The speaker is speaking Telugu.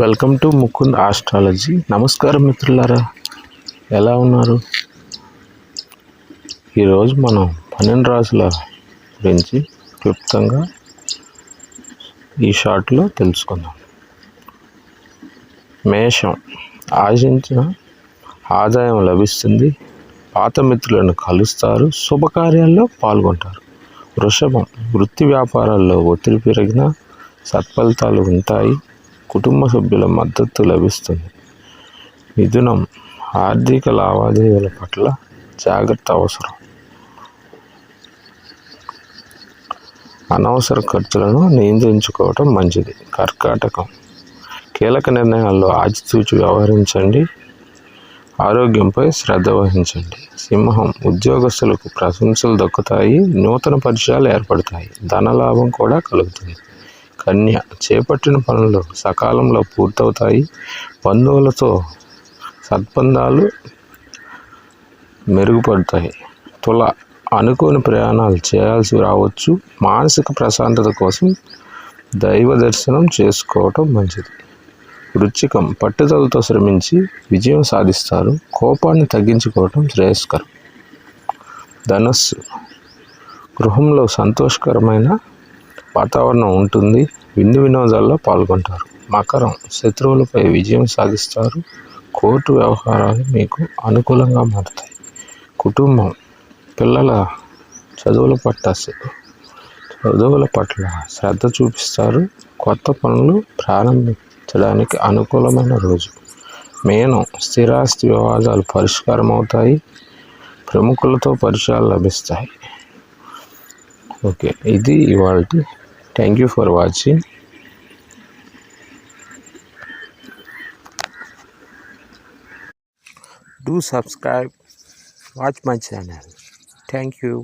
Welcome to Mukund astrology. నమస్కారం మిత్రులారా, ఎలా ఉన్నారు? ఈరోజు మనం 12 రాసుల గురించి క్లుప్తంగా ఈ షార్ట్లో తెలుసుకుందాం. మేషం, ఆశించిన ఆదాయం లభిస్తుంది, పాత మిత్రులను కలుస్తారు, శుభకార్యాల్లో పాల్గొంటారు. వృషభం, వృత్తి వ్యాపారాల్లో ఒత్తిడి పెరిగినా సత్ఫలితాలు ఉంటాయి, కుటుంబ సభ్యుల మద్దతు లభిస్తుంది. మిథునం, ఆర్థిక లావాదేవీల పట్ల జాగ్రత్త అవసరం, అనవసర ఖర్చులను నియంత్రించుకోవటం మంచిది. కర్కాటకం, కీలక నిర్ణయాల్లో ఆచితూచి వ్యవహరించండి, ఆరోగ్యంపై శ్రద్ధ వహించండి. సింహం, ఉద్యోగస్తులకు ప్రశంసలు దక్కుతాయి, నూతన పరిచయాలు ఏర్పడతాయి, ధనలాభం కూడా కలుగుతుంది. కన్య, చేపట్టిన పనులు సకాలంలో పూర్తవుతాయి, బంధువులతో సత్బంధాలు మెరుగుపడతాయి. తుల, అనుకోని ప్రయాణాలు చేయాల్సి రావచ్చు, మానసిక ప్రశాంతత కోసం దైవ దర్శనం చేసుకోవటం మంచిది. వృశ్చికం, పట్టుదలతో శ్రమించి విజయం సాధిస్తారు, కోపాన్ని తగ్గించుకోవటం శ్రేయస్కరం. ధనస్సు, గృహంలో సంతోషకరమైన వాతావరణం ఉంటుంది, విందు వినోదాల్లో పాల్గొంటారు. మకరం, శత్రువులపై విజయం సాధిస్తారు, కోర్టు వ్యవహారాలు మీకు అనుకూలంగా మారుతాయి. కుటుంబం, పిల్లల చదువుల పట్ల శ్రద్ధ చూపిస్తారు, కొత్త పనులు ప్రారంభించడానికి అనుకూలమైన రోజు. మీనం, స్థిరాస్తి వివాదాలు పరిష్కారం అవుతాయి, ప్రముఖులతో పరిచయాలు లభిస్తాయి. ఓకే, ఇది ఇవాల్టి. Thank you for watching. Do subscribe, watch my channel. Thank you.